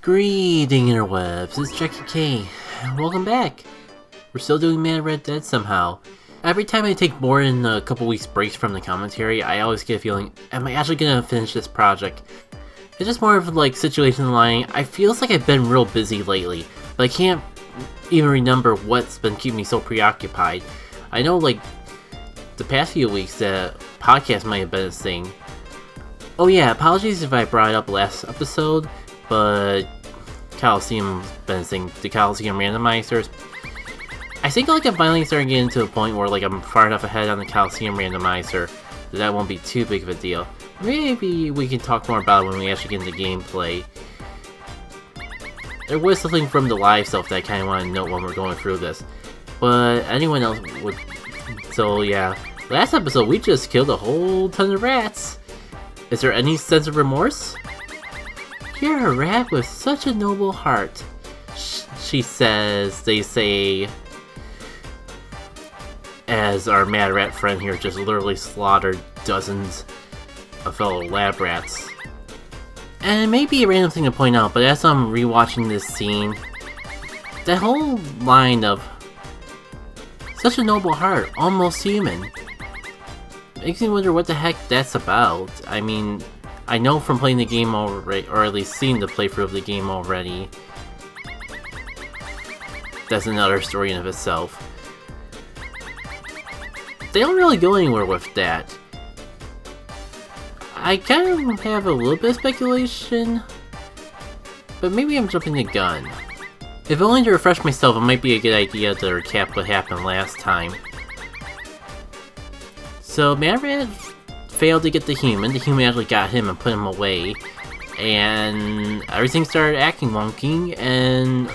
Greeting interwebs, it's Jackie K. Welcome back. We're still doing Mad Red Dead somehow. Every time I take more than a couple weeks breaks from the commentary, I always get a feeling, am I actually gonna finish this project? It's just more of like situation aligning. I feel like I've been real busy lately, but I can't even remember what's been keeping me so preoccupied. I know like the past few weeks that podcast might have been a thing. Oh yeah, apologies if I brought it up last episode, but Coliseum's been a thing. The Coliseum randomizers. I think like I'm finally starting to get into a point where like I'm far enough ahead on the Coliseum randomizer that won't be too big of a deal. Maybe we can talk more about it when we actually get into gameplay. There was something from the live stuff that I kind of want to note when we're going through this. But anyone else would... So yeah, last episode we just killed a whole ton of rats. Is there any sense of remorse? You're a rat with such a noble heart, she says, they say, as our mad rat friend here just literally slaughtered dozens of fellow lab rats. And it may be a random thing to point out, but as I'm rewatching this scene, that whole line of such a noble heart, almost human, makes me wonder what the heck that's about. I mean, I know from playing the game already, or at least seeing the playthrough of the game already, that's another story in of itself. They don't really go anywhere with that. I kind of have a little bit of speculation, but maybe I'm jumping the gun. If only to refresh myself, it might be a good idea to recap what happened last time. So Mad Rat failed to get the human actually got him and put him away, and everything started acting wonky, and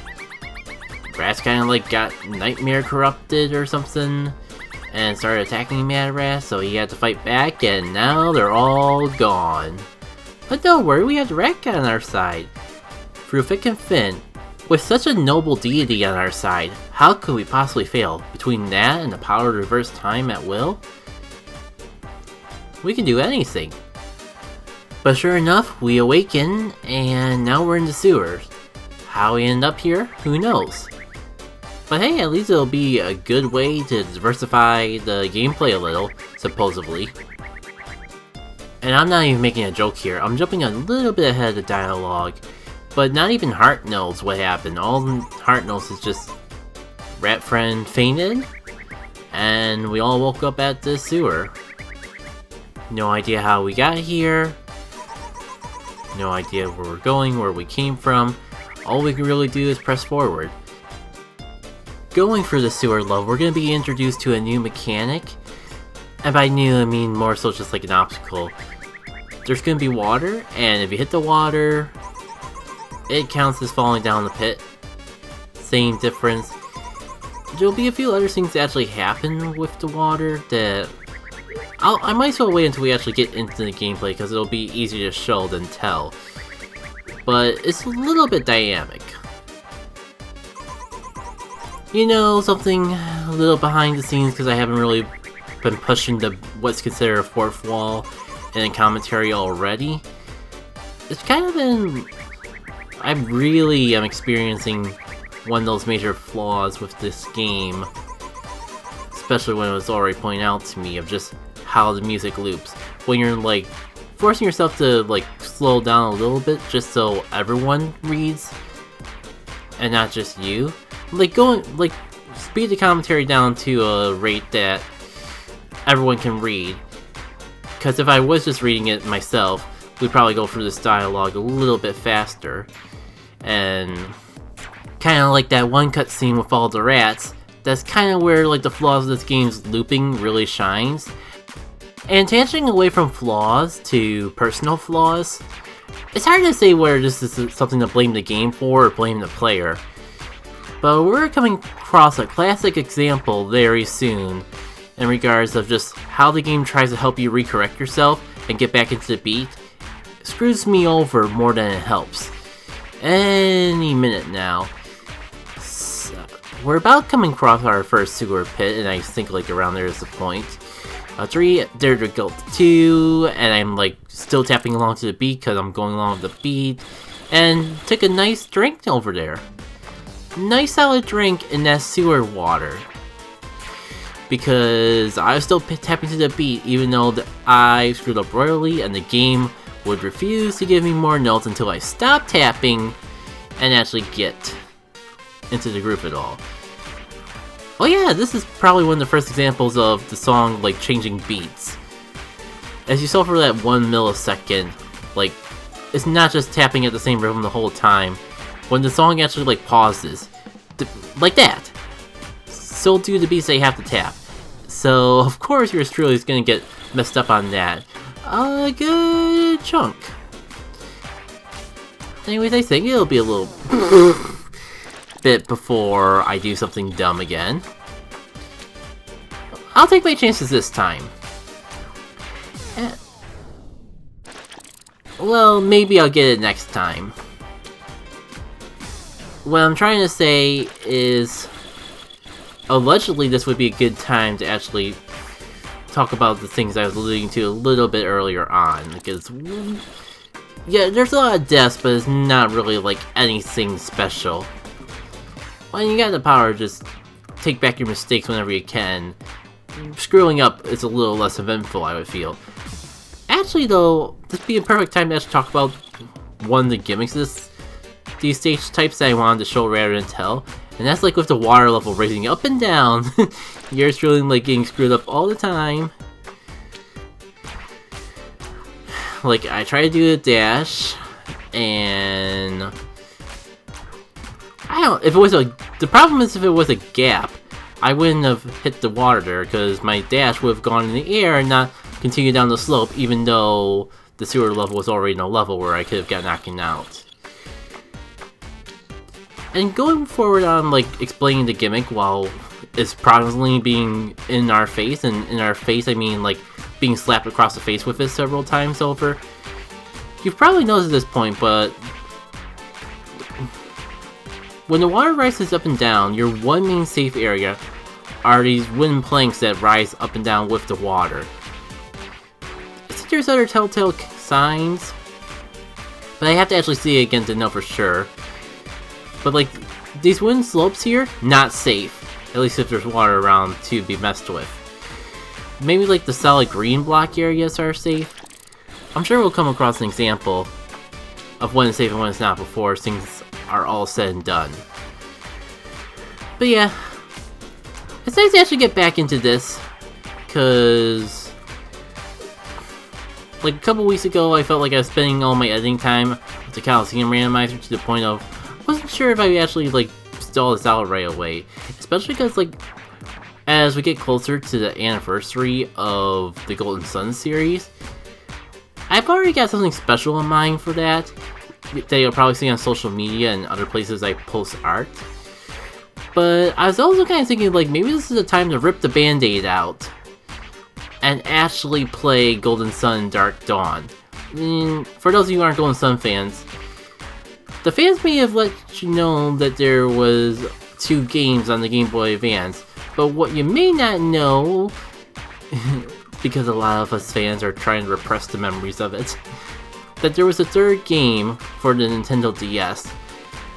rats kind of like got nightmare corrupted or something, and started attacking Mad Rat, so he had to fight back, and now they're all gone. But don't worry, we have the rat guy on our side. Through thick and thin, with such a noble deity on our side, how could we possibly fail? Between that and the power to reverse time at will? We can do anything. But sure enough, we awaken, and now we're in the sewers. How we end up here, who knows? But hey, at least it'll be a good way to diversify the gameplay a little, supposedly. And I'm not even making a joke here, I'm jumping a little bit ahead of the dialogue. But not even Hart knows what happened. All Hart knows is just Rat Friend fainted, and we all woke up at the sewer. No idea how we got here. No idea where we're going, where we came from. All we can really do is press forward. Going through the sewer level, we're going to be introduced to a new mechanic. And by new, I mean more so just like an obstacle. There's going to be water, and if you hit the water, it counts as falling down the pit. Same difference. There'll be a few other things that actually happen with the water that I might as well wait until we actually get into the gameplay, because it'll be easier to show than tell. But it's a little bit dynamic. You know, something a little behind the scenes, because I haven't really been pushing the what's considered a fourth wall in commentary already. It's kind of been... I really am experiencing one of those major flaws with this game. Especially when it was already pointed out to me of just how the music loops. When you're like forcing yourself to like slow down a little bit just so everyone reads and not just you. Like speed the commentary down to a rate that everyone can read. Because if I was just reading it myself, we'd probably go through this dialogue a little bit faster. And kind of like that one cutscene with all the rats, that's kind of where like the flaws of this game's looping really shines. And tangentially away from flaws to personal flaws, it's hard to say whether this is something to blame the game for or blame the player. But we're coming across a classic example very soon in regards of just how the game tries to help you recorrect yourself and get back into the beat. It screws me over more than it helps. Any minute now. So, we're about coming across our first sewer pit, and I think like around there is the point. 3, Dare to Go 2, and I'm like still tapping along to the beat because I'm going along with the beat. and took a nice drink over there. Nice solid drink in that sewer water. Because I was still tapping to the beat even though I screwed up royally and the game would refuse to give me more notes until I stopped tapping and actually get into the group at all. Oh yeah, this is probably one of the first examples of the song like changing beats. As you saw for that 1 millisecond, like it's not just tapping at the same rhythm the whole time. When the song actually like pauses, like that. So do the beats they have to tap. So of course yours truly is gonna get messed up on that. A good chunk. Anyways, I think it'll be a little bit before I do something dumb again. I'll take my chances this time. Well, maybe I'll get it next time. What I'm trying to say is, allegedly this would be a good time to actually talk about the things I was alluding to a little bit earlier on, because yeah, there's a lot of deaths, but it's not really like anything special. When you got the power, just take back your mistakes whenever you can. Screwing up is a little less eventful, I would feel. Actually though, this would be a perfect time to actually talk about one of the gimmicks of these stage types that I wanted to show rather than tell. And that's like with the water level raising up and down. You're truly like getting screwed up all the time. Like I try to do a dash, and I don't. If it was the problem is if it was a gap, I wouldn't have hit the water there because my dash would have gone in the air and not continued down the slope, even though the sewer level was already in a level where I could have got knocking out. And going forward on like explaining the gimmick while it's probably being in our face, and in our face I mean like being slapped across the face with it several times over. You've probably noticed at this point, but when the water rises up and down, your one main safe area are these wooden planks that rise up and down with the water. I think there's other telltale signs, but I have to actually see it again to know for sure. But like, these wooden slopes here, not safe. At least if there's water around to be messed with. Maybe like the solid green block areas are safe. I'm sure we'll come across an example of when it's safe and when it's not before things are all said and done. But yeah, it's nice to actually get back into this, because like a couple weeks ago I felt like I was spending all my editing time with the Coliseum randomizer to the point of I wasn't sure if I actually like stall this out right away, especially because like as we get closer to the anniversary of the Golden Sun series, I've already got something special in mind for that you'll probably see on social media and other places I post art. But I was also kind of thinking like maybe this is the time to rip the band-aid out and actually play Golden Sun Dark Dawn. For those of you who aren't Golden Sun fans, the fans may have let you know that there was 2 games on the Game Boy Advance, but what you may not know, because a lot of us fans are trying to repress the memories of it, that there was a 3rd game for the Nintendo DS.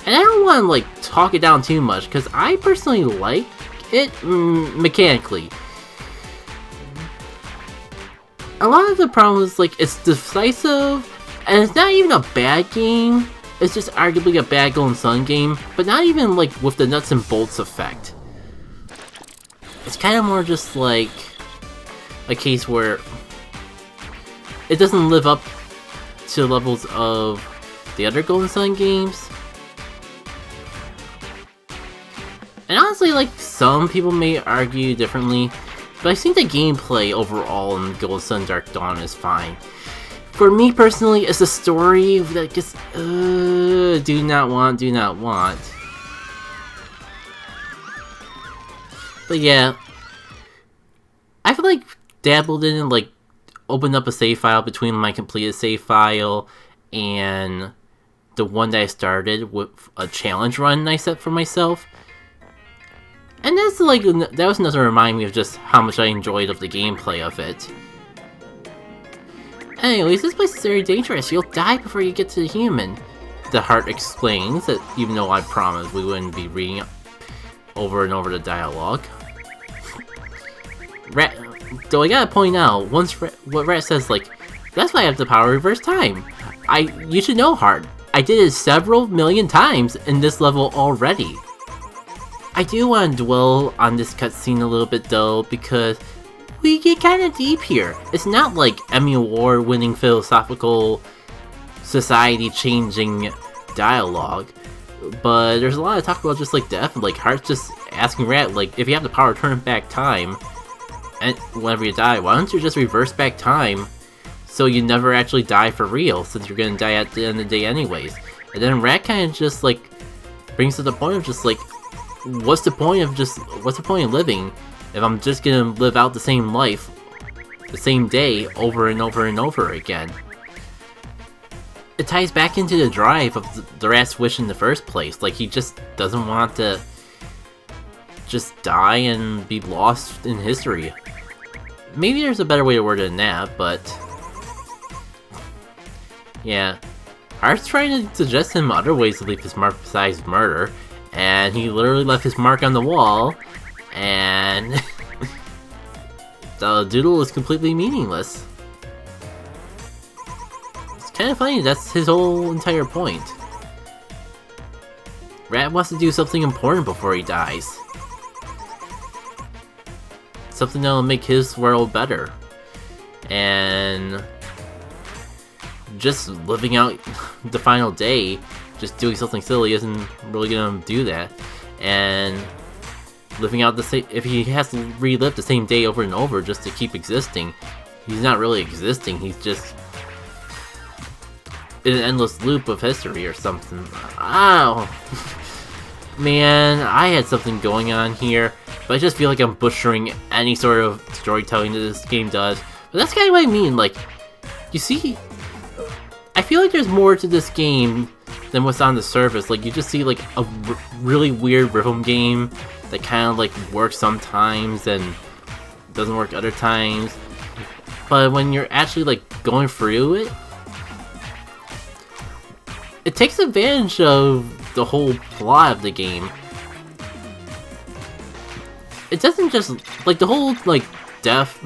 And I don't want to like talk it down too much, because I personally like it mechanically. A lot of the problem is like it's decisive, and it's not even a bad game. It's just arguably a bad Golden Sun game, but not even like with the nuts and bolts effect. It's kind of more just like a case where it doesn't live up to the levels of the other Golden Sun games. And honestly, like, some people may argue differently, but I think the gameplay overall in Golden Sun Dark Dawn is fine. For me personally, it's a story that just, do not want. But yeah, I feel like dabbled in and like opened up a save file between my completed save file and the one that I started with a challenge run I set for myself. And that's like, that was enough to remind me of just how much I enjoyed of the gameplay of it. Anyways, this place is very dangerous. You'll die before you get to the human. the heart explains that, even though I promised we wouldn't be reading over and over the dialogue. Rat, though I gotta point out, what Rat says, like, that's why I have the power to reverse time. You should know, Heart. I did it several million times in this level already. I do want to dwell on this cutscene a little bit though, because we get kinda deep here. It's not like Emmy Award winning philosophical, society-changing dialogue, but there's a lot of talk about just like death, like Heart's just asking Rat, like, if you have the power to turn back time, and whenever you die, why don't you just reverse back time so you never actually die for real, since you're gonna die at the end of the day anyways. And then Rat kind of just like brings to the point of just like, what's the point of living if I'm just gonna live out the same life, the same day, over and over and over again? It ties back into the drive of the Rat's wish in the first place. Like, he just doesn't want to just die and be lost in history. Maybe there's a better way to word it than that, but yeah. Heart's trying to suggest him other ways to leave his mark besides murder, and he literally left his mark on the wall, and the doodle is completely meaningless. It's kind of funny, that's his whole entire point. Rat wants to do something important before he dies. Something that'll make his world better. And just living out the final day, just doing something silly isn't really gonna do that. And living out the same, if he has to relive the same day over and over just to keep existing, he's not really existing, he's just in an endless loop of history or something. Ow! Man, I had something going on here, but I just feel like I'm butchering any sort of storytelling that this game does. But that's kind of what I mean, like, you see, I feel like there's more to this game than what's on the surface. Like, you just see like a really weird rhythm game that kind of like works sometimes and doesn't work other times. But when you're actually like going through it, it takes advantage of the whole plot of the game. It doesn't just, like, the whole like death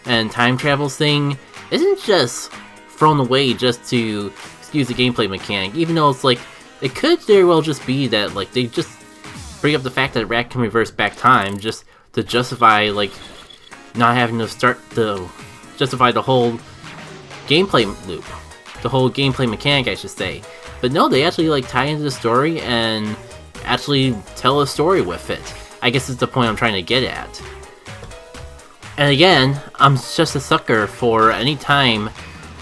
and time travel thing isn't just thrown away just to excuse the gameplay mechanic, even though it's like, it could very well just be that like they just bring up the fact that Rat can reverse back time just to justify like not having to justify the whole gameplay loop, the whole gameplay mechanic, I should say. But no, they actually like tie into the story and actually tell a story with it. I guess is the point I'm trying to get at. And again, I'm just a sucker for any time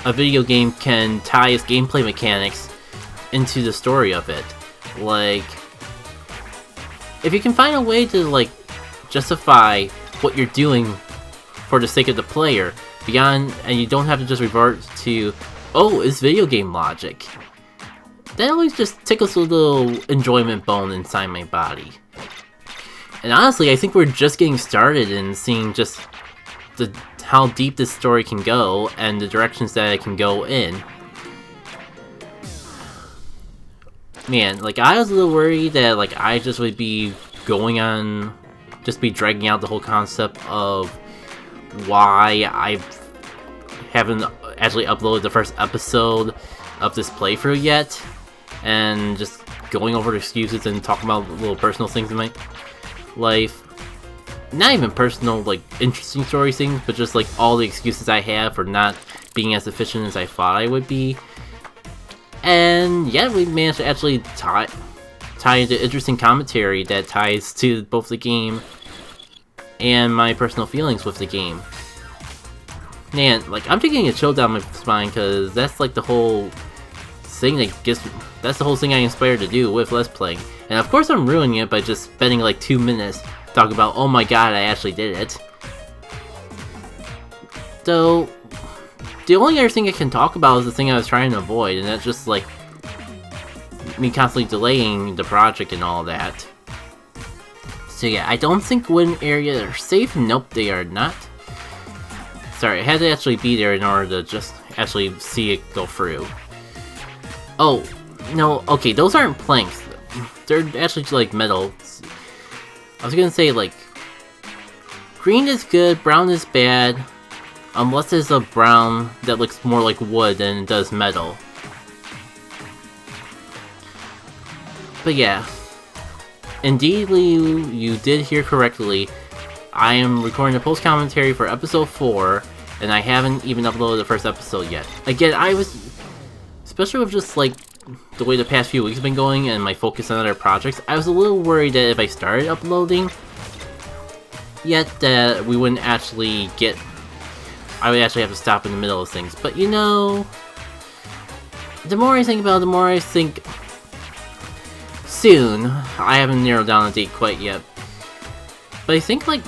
a video game can tie its gameplay mechanics into the story of it. Like, if you can find a way to like justify what you're doing for the sake of the player, beyond, and you don't have to just revert to, oh, it's video game logic, that always just tickles a little enjoyment bone inside my body. And honestly, I think we're just getting started in seeing just how deep this story can go and the directions that it can go in. Man, like, I was a little worried that like I just would be dragging out the whole concept of why I haven't actually uploaded the first episode of this playthrough yet, and just going over the excuses and talking about little personal things in my life. Not even personal, like, interesting story things, but just, like, all the excuses I have for not being as efficient as I thought I would be. And, yeah, we managed to actually tie into interesting commentary that ties to both the game and my personal feelings with the game. Man, like, I'm just getting a chill down my spine, because that's, like, the whole thing that's the whole thing I inspired to do with Let's Play. And, of course, I'm ruining it by just spending, like, 2 minutes talk about, oh my god, I actually did it. So, the only other thing I can talk about is the thing I was trying to avoid, and that's just like me constantly delaying the project and all that. So yeah, I don't think wooden areas are safe. Nope, they are not. Sorry, I had to actually be there in order to just actually see it go through. Oh, No, okay, those aren't planks. They're actually like metal. I was gonna say like green is good, brown is bad, unless it's a brown that looks more like wood than it does metal. But yeah, indeed, Liu, you did hear correctly. I am recording a post-commentary for episode 4, and I haven't even uploaded the first episode yet. Again, I was, especially with just like the way the past few weeks have been going and my focus on other projects, I was a little worried that if I started uploading, yet that we wouldn't actually get, I would actually have to stop in the middle of things. But you know, the more I think about it, the more I think soon. I haven't narrowed down a date quite yet. But I think like,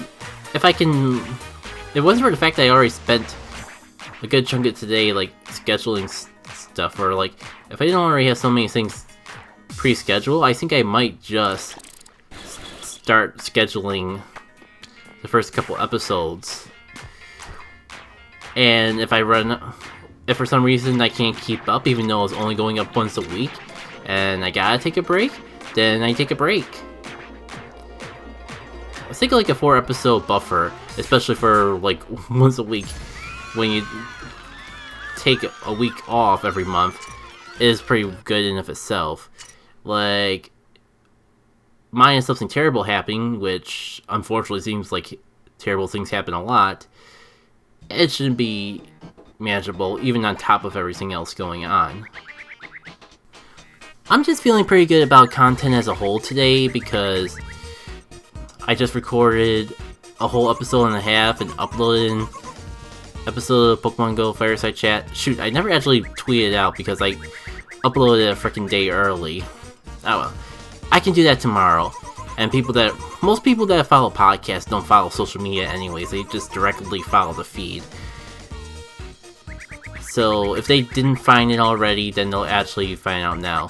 if I can, if it wasn't for the fact that I already spent a good chunk of today like scheduling stuff, or like, if I didn't already have so many things pre-scheduled, I think I might just start scheduling the first couple episodes. And if if for some reason I can't keep up, even though it's only going up once a week, and I gotta take a break, then I take a break. I think like a 4-episode buffer, especially for like once a week, when you take a week off every month, is pretty good in of itself. Like, minus something terrible happening, which unfortunately seems like terrible things happen a lot, it shouldn't be manageable, even on top of everything else going on. I'm just feeling pretty good about content as a whole today, because I just recorded a whole episode and a half and uploaded an episode of Pokemon Go Fireside Chat. Shoot, I never actually tweeted out because I uploaded a freaking day early. Oh well. I can do that tomorrow. And most people that follow podcasts don't follow social media anyways, they just directly follow the feed. So if they didn't find it already, then they'll actually find out now.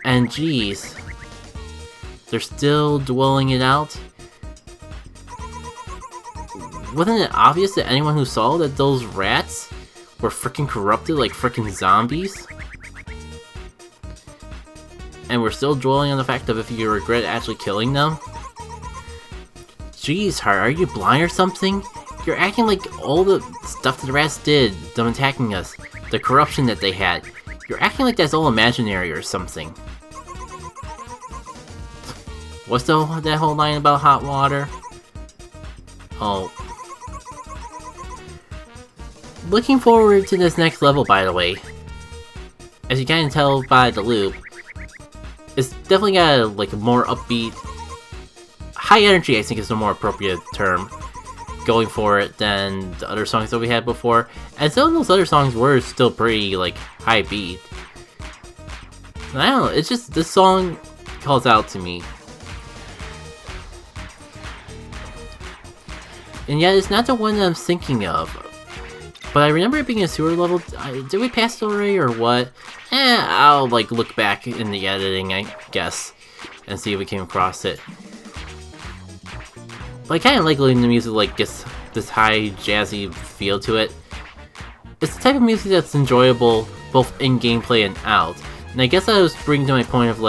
And geez, they're still dwelling it out? Wasn't it obvious to anyone who saw that those rats were freaking corrupted like freaking zombies? And we're still dwelling on the fact of if you regret actually killing them? Jeez, Heart, are you blind or something? You're acting like all the stuff that the rats did, them attacking us, the corruption that they had, you're acting like that's all imaginary or something. What's that whole line about hot water? Oh. Looking forward to this next level, by the way. As you can tell by the loop, it's definitely got a more upbeat, high energy, I think is the more appropriate term, going for it than the other songs that we had before. And some of those other songs were still pretty high beat. I don't know, it's just, this song calls out to me. And yet it's not the one that I'm thinking of. But I remember it being a sewer level. Did we pass it already or what? I'll look back in the editing, I guess, and see if we came across it. But I kind of like letting the music gets this high jazzy feel to it. It's the type of music that's enjoyable both in gameplay and out. And I guess I was bringing to my point of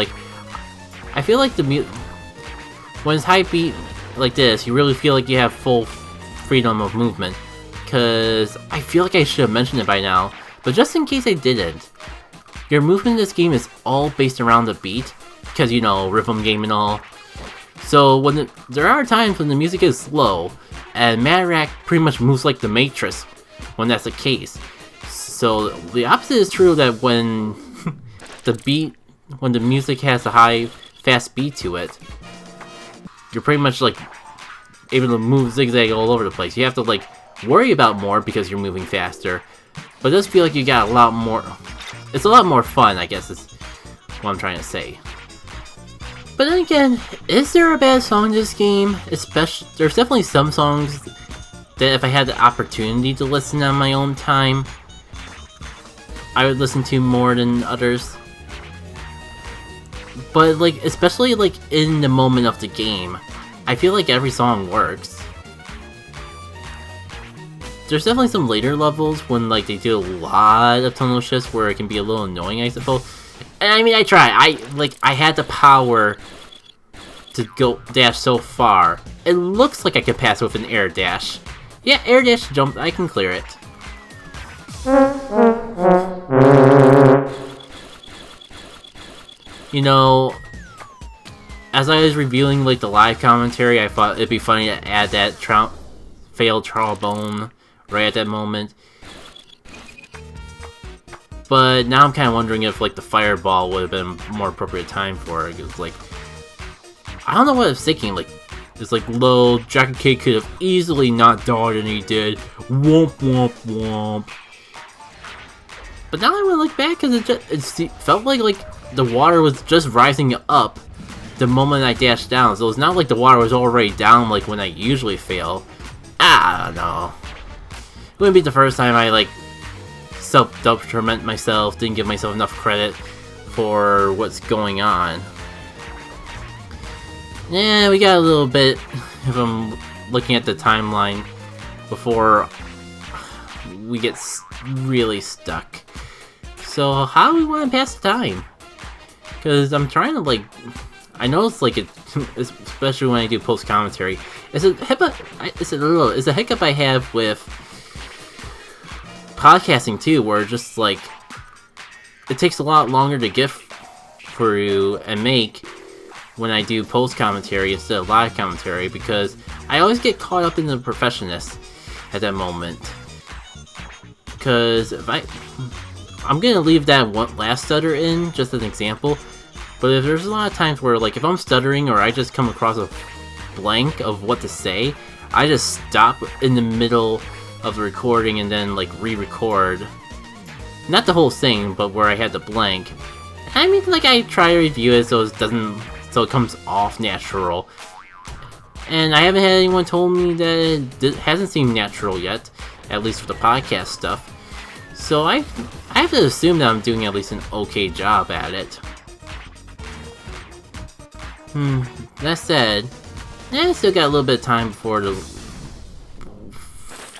I feel like when it's high beat like this, you really feel like you have full freedom of movement. Because I feel like I should have mentioned it by now, but just in case I didn't, your movement in this game is all based around the beat, because rhythm game and all. So there are times when the music is slow, and Madarak pretty much moves like the Matrix when that's the case. So the opposite is true, that when when the music has a high, fast beat to it, you're pretty much able to move zigzag all over the place. You have to worry about more because you're moving faster, but it does feel like you got a lot more. It's a lot more fun, I guess is what I'm trying to say. But then again, is there a bad song in this game? Especially, there's definitely some songs that if I had the opportunity to listen on my own time, I would listen to more than others. But especially in the moment of the game, I feel like every song works. There's definitely some later levels when they do a lot of tonal shifts where it can be a little annoying, I suppose. And I mean, I tried. I had the power to go dash so far. It looks like I could pass with an air dash. Yeah, air dash jump, I can clear it. You know, as I was reviewing like the live commentary, I thought it'd be funny to add that failed trombone right at that moment. But now I'm kind of wondering if like the fireball would have been a more appropriate time for it. Because like, I don't know what I was thinking. Like, it's like, low, Jacket K could have easily not died and he did. Womp womp womp. But now I want to look back because it felt like the water was just rising up the moment I dashed down. So it's not like the water was already down like when I usually fail. I don't know. It wouldn't be the first time I like self-detriment myself, didn't give myself enough credit for what's going on. Yeah, we got a little bit, if I'm looking at the timeline, before we get really stuck. So how do we want to pass the time? Because I'm trying to like, I know it's like, especially when I do post-commentary, it's a hiccup I have with podcasting too, where just like, it takes a lot longer to get for you and make when I do post-commentary instead of live commentary, because I always get caught up in the perfectionist at that moment. Because if I'm gonna leave that one last stutter in, just as an example, but if there's a lot of times where like if I'm stuttering or I just come across a blank of what to say, I just stop in the middle of the recording and then like re-record. Not the whole thing, but where I had the blank. I mean, like, I try to review it so it comes off natural. And I haven't had anyone told me that it hasn't seemed natural yet, at least with the podcast stuff. So I have to assume that I'm doing at least an okay job at it. That said, I still got a little bit of time before the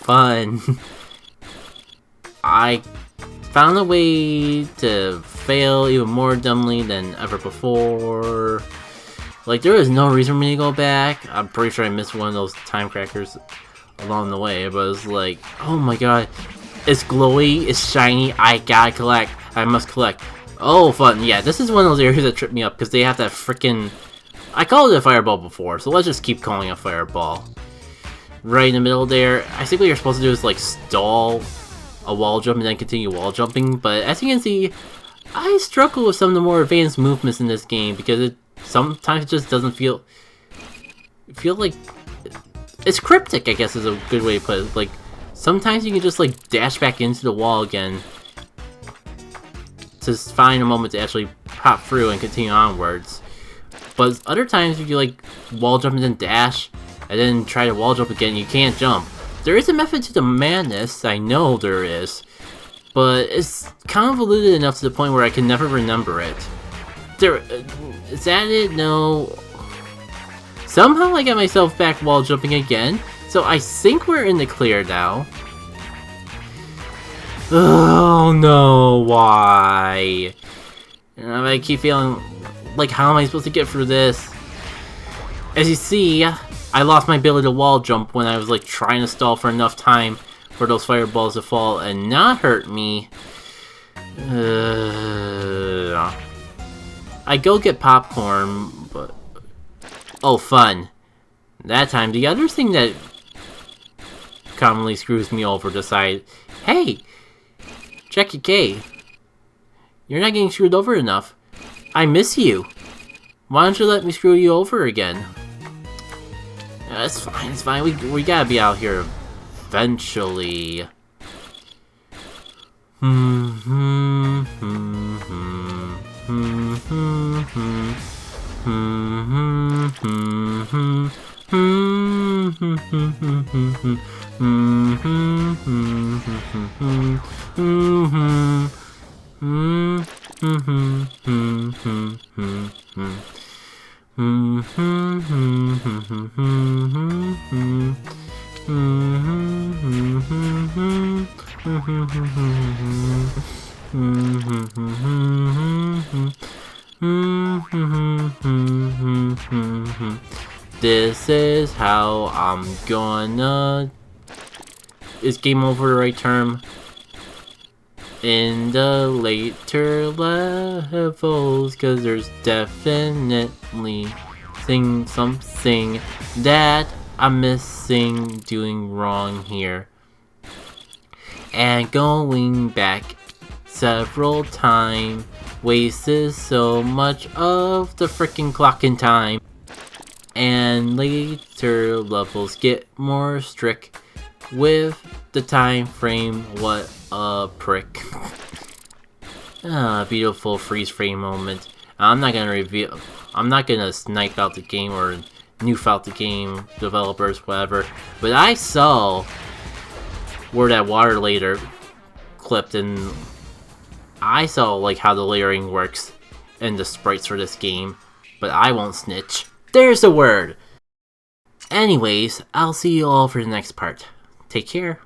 fun. I found a way to fail even more dumbly than ever before. Like, there was no reason for me to go back. I'm pretty sure I missed one of those time crackers along the way, but it's like, oh my god, it's glowy, it's shiny, I gotta collect, I must collect. Oh, fun. Yeah, this is one of those areas that tripped me up, because they have that freaking, I called it a fireball before, so let's just keep calling it a fireball. Right in the middle there. I think what you're supposed to do is like stall a wall jump and then continue wall jumping, but as you can see, I struggle with some of the more advanced movements in this game because it sometimes just doesn't feel like it's cryptic, I guess is a good way to put it. Like, sometimes you can just like dash back into the wall again to find a moment to actually pop through and continue onwards. But other times if you like wall jump and then dash and then try to wall jump again, you can't jump. There is a method to the madness, I know there is, but it's convoluted enough to the point where I can never remember it. Is that it? No. Somehow I got myself back wall jumping again, so I think we're in the clear now. Oh no, why? And I keep feeling like, how am I supposed to get through this? As you see, I lost my ability to wall jump when I was like trying to stall for enough time for those fireballs to fall and not hurt me. I go get popcorn, but oh, fun. That time, the other thing that commonly screws me over decided, hey, Jackie K, you're not getting screwed over enough. I miss you. Why don't you let me screw you over again? It's fine, it's fine. We gotta be out here eventually. This is how I'm gonna... Is game over the right term? In the later levels, cause there's definitely something that I'm missing, doing wrong here. And going back several times wastes so much of the freaking clock in time. And later levels get more strict with the time frame. What a prick. Beautiful freeze frame moment. I'm not gonna snipe out the game or noof out the game, developers, whatever. But I saw where that water later clipped, and I saw like how the layering works and the sprites for this game. But I won't snitch. There's the word! Anyways, I'll see you all for the next part. Take care.